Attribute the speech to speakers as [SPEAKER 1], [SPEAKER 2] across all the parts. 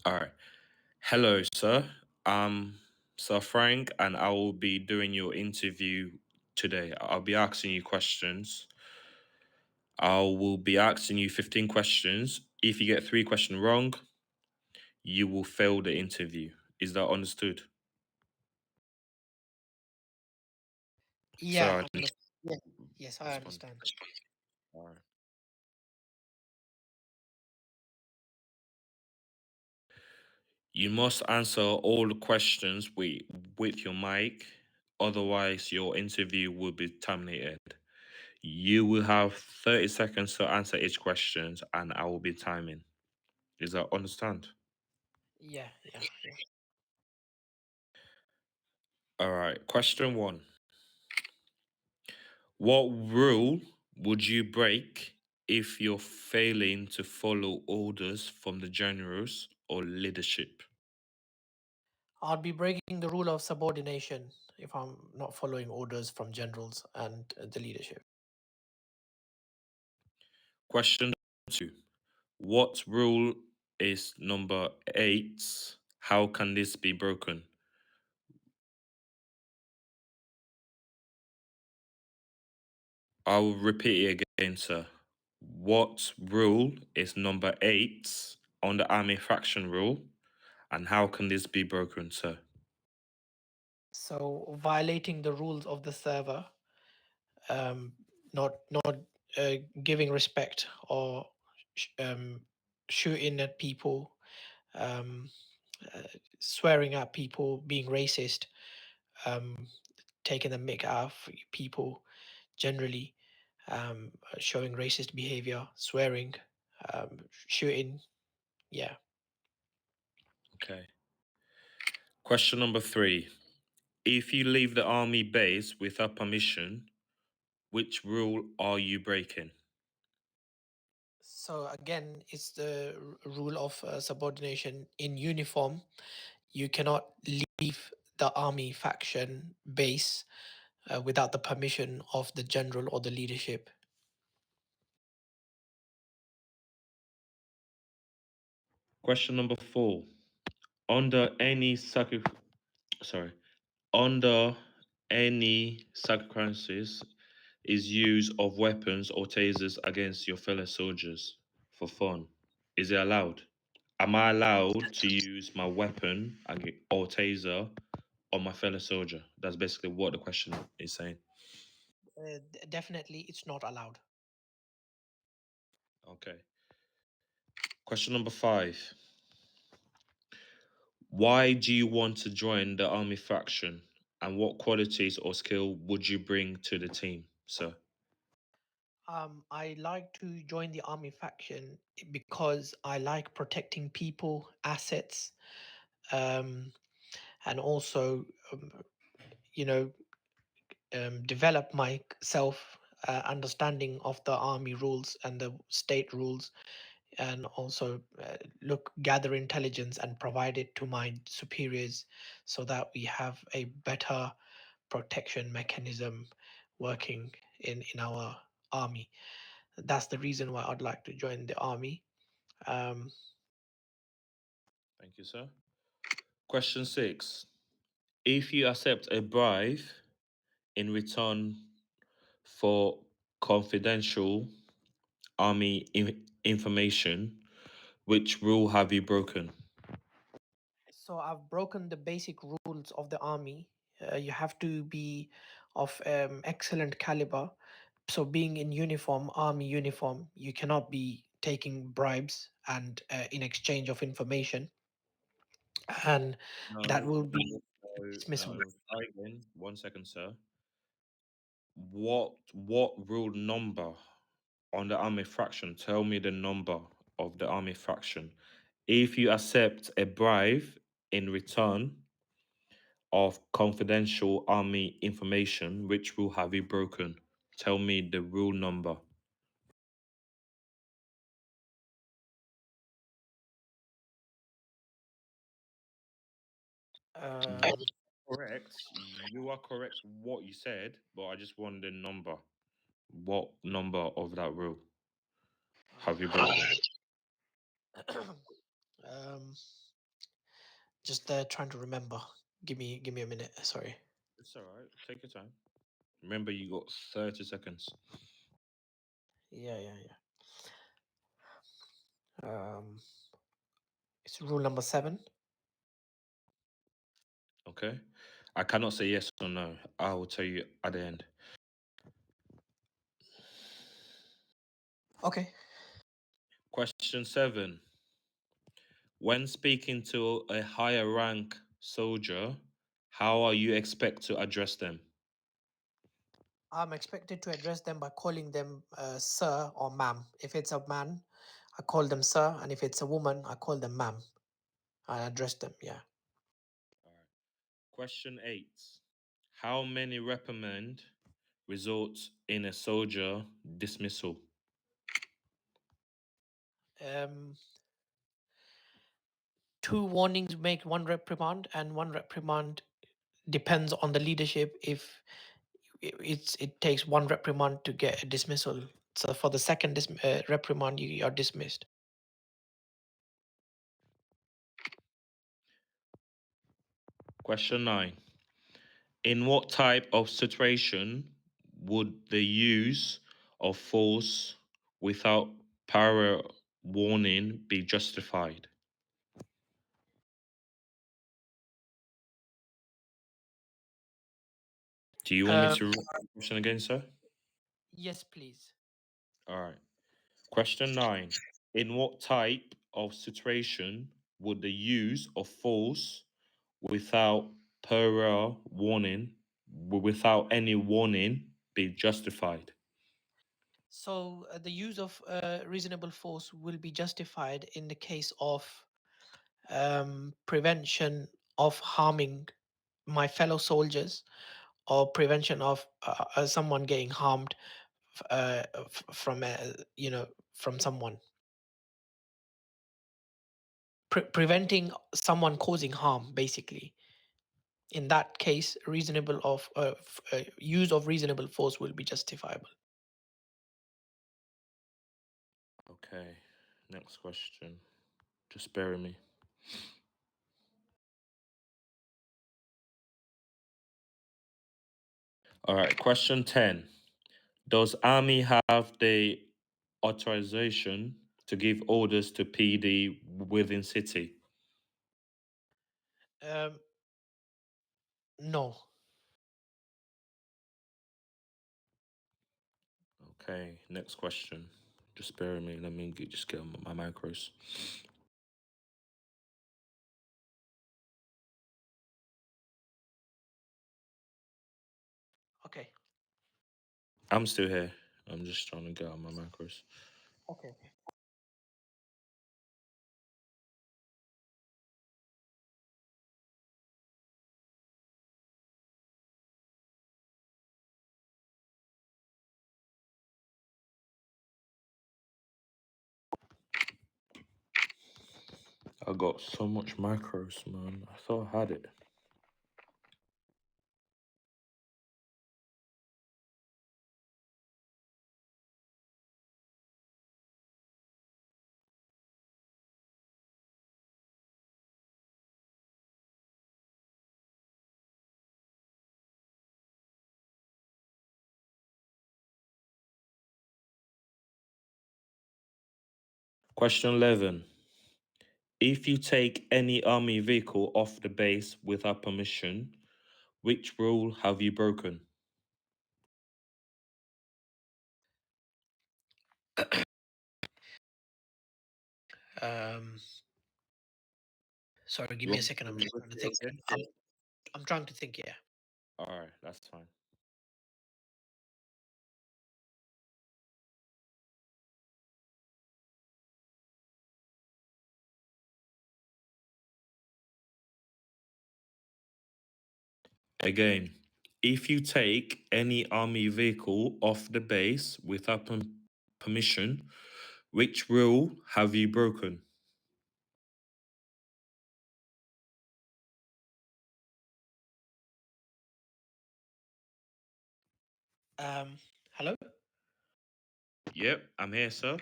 [SPEAKER 1] All right. Hello, sir. Sir Frank, and I will be doing your interview today. I'll be asking you questions. I will be asking you 15 questions. If you get three questions wrong, you will fail the interview. Is that understood?
[SPEAKER 2] Yeah,
[SPEAKER 1] Sir,
[SPEAKER 2] yeah, yes, I
[SPEAKER 1] respond.
[SPEAKER 2] understand.
[SPEAKER 1] All right. You must answer all the questions with your mic, otherwise, your interview will be terminated. You will have 30 seconds to answer each question, and I will be timing. Is that understand?
[SPEAKER 2] Yeah, yeah, yeah.
[SPEAKER 1] All right. Question one. What rule would you break if you're failing to follow orders from the generals or leadership?
[SPEAKER 2] I'll be breaking the rule of subordination if I'm not following orders from generals and the leadership.
[SPEAKER 1] Question two. What rule is number eight? How can this be broken? I'll repeat it again, sir. What rule is number eight on the army faction rule, and how can this be broken, sir?
[SPEAKER 2] So violating the rules of the server, um, not giving respect or sh- um, shooting at people, um, uh, swearing at people, being racist, um, taking the mick out of people generally, showing racist behavior, swearing, shooting. Yeah.
[SPEAKER 1] Okay. Question number three. If you leave the army base without permission, which rule are you breaking?
[SPEAKER 2] So again, it's the rule of subordination in uniform. You cannot leave the army faction base without the permission of the general or the leadership.
[SPEAKER 1] Question number four. Under any sacri- sorry, under any circumstances is use of weapons or tasers against your fellow soldiers for fun. Is it allowed? Am I allowed to use my weapon or taser on my fellow soldier? That's basically what the question is saying.
[SPEAKER 2] Definitely, it's not allowed.
[SPEAKER 1] Okay. Question number five. Why do you want to join the army faction? And what qualities or skill would you bring to the team, sir?
[SPEAKER 2] I like to join the army faction because I like protecting people, assets, um, and also, you know, develop my self understanding of the army rules and the state rules, and also gather intelligence and provide it to my superiors so that we have a better protection mechanism working in our army. That's the reason why I'd like to join the army. um,
[SPEAKER 1] Thank you, sir. Question six. If you accept a bribe in return for confidential army information, which rule have you broken?
[SPEAKER 2] so I've broken the basic rules of the army. You have to be of excellent caliber. So being in uniform, army uniform, you cannot be taking bribes and in exchange of information, and
[SPEAKER 1] No,
[SPEAKER 2] that will be dismissible.
[SPEAKER 1] no. Again, 1 second, sir. What rule number on the army fraction? Tell me the number of the army fraction. If you accept a bribe in return of confidential army information, which rule have you broken? Tell me the rule number.
[SPEAKER 2] Um,
[SPEAKER 1] Correct. You are correct what you said, but I just want the number. What number of that rule have you broken?
[SPEAKER 2] um, Just trying to remember. Give me a minute. Sorry.
[SPEAKER 1] It's all right. Take your time. Remember, you got 30 seconds.
[SPEAKER 2] Yeah. It's rule number 7.
[SPEAKER 1] Okay. I cannot say yes or no. I will tell you at the end.
[SPEAKER 2] Okay.
[SPEAKER 1] Question 7. When speaking to a higher rank soldier, how are you expect to address them?
[SPEAKER 2] I'm expected to address them by calling them sir or ma'am. If it's a man, I call them sir, and if it's a woman, I call them ma'am. I address them. Yeah.
[SPEAKER 1] All right. Question 8. How many reprimand result in a soldier dismissal?
[SPEAKER 2] Um, 2 warnings make 1 reprimand, and 1 reprimand depends on the leadership. If it takes 1 reprimand to get a dismissal. So for the second reprimand, you are dismissed.
[SPEAKER 1] Question 9. In what type of situation would the use of force without prior warning be justified? Do you want me to read the question again, sir?
[SPEAKER 2] Yes, please.
[SPEAKER 1] All right. Question 9. In what type of situation would the use of force without prior warning, without any warning, be justified?
[SPEAKER 2] So the use of reasonable force will be justified in the case of prevention of harming my fellow soldiers, or prevention of someone getting harmed from from someone. Preventing someone causing harm, basically. In that case, use of reasonable force will be justifiable.
[SPEAKER 1] Okay. Next question. Just bear with me. All right. Question 10. Does Army have the authorization to give orders to PD within city?
[SPEAKER 2] No.
[SPEAKER 1] Okay, next question. Just bear with me. Let me just get my macros.
[SPEAKER 2] Okay.
[SPEAKER 1] I'm still here. I'm just trying to get out my macros.
[SPEAKER 2] Okay.
[SPEAKER 1] I got so much macros, man. I thought I had it. Question 11. If you take any army vehicle off the base without permission, which rule have you broken?
[SPEAKER 2] Sorry, give
[SPEAKER 1] You
[SPEAKER 2] me a
[SPEAKER 1] want me
[SPEAKER 2] second.
[SPEAKER 1] to
[SPEAKER 2] I'm
[SPEAKER 1] read
[SPEAKER 2] just trying to
[SPEAKER 1] it
[SPEAKER 2] think.
[SPEAKER 1] again?
[SPEAKER 2] I'm trying to think. Yeah.
[SPEAKER 1] All right, that's fine. Again, if you take any army vehicle off the base without permission, which rule have you broken?
[SPEAKER 2] Hello.
[SPEAKER 1] Yep, I'm here, sir.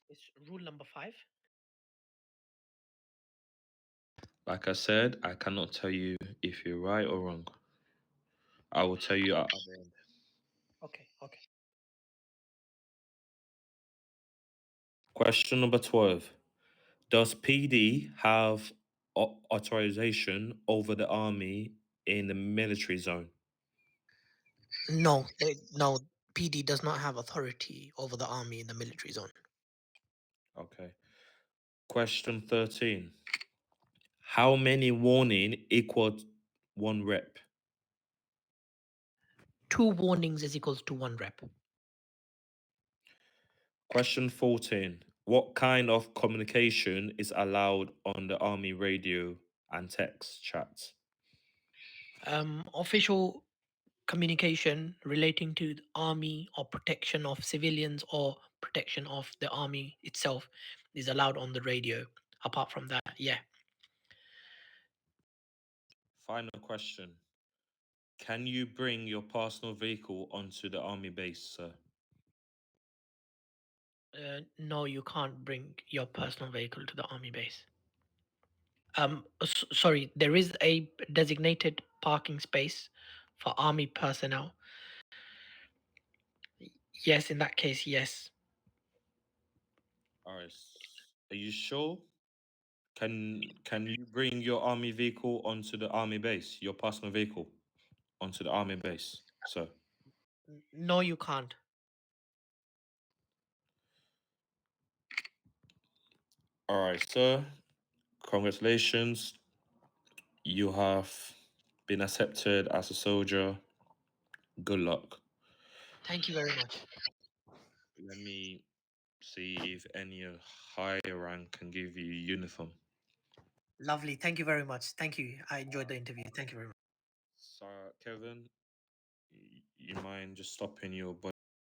[SPEAKER 2] It's rule number 5.
[SPEAKER 1] Like I said, I cannot tell you if you're right or wrong. I will tell you at the end.
[SPEAKER 2] Okay, okay.
[SPEAKER 1] Question number 12. Does PD have authorization over the army in the military zone?
[SPEAKER 2] No, no. PD does not have authority over the army in the military zone.
[SPEAKER 1] Okay. Question 13. How many warning equal one rep?
[SPEAKER 2] 2 warnings is equals to 1 rep.
[SPEAKER 1] Question 14. What kind of communication is allowed on the army radio and text chats?
[SPEAKER 2] Official communication relating to the army or protection of civilians or protection of the army itself is allowed on the radio. Apart from that, yeah.
[SPEAKER 1] Final question. Can you bring your personal vehicle onto the army base, sir?
[SPEAKER 2] No, you can't bring your personal vehicle to the army base. Sorry, there is a designated parking space for army personnel. Yes, in that case, yes.
[SPEAKER 1] All right. Are you sure? Can you bring your army vehicle onto the army base, your personal vehicle onto the army base, sir?
[SPEAKER 2] No, you can't.
[SPEAKER 1] All right, sir. Congratulations. You have been accepted as a soldier. Good luck.
[SPEAKER 2] Thank you very much.
[SPEAKER 1] Let me see if any higher rank can give you uniform.
[SPEAKER 2] Lovely. Thank you very much. Thank you. I enjoyed the interview. Thank you very much.
[SPEAKER 1] Sir Kevin, you mind just stopping your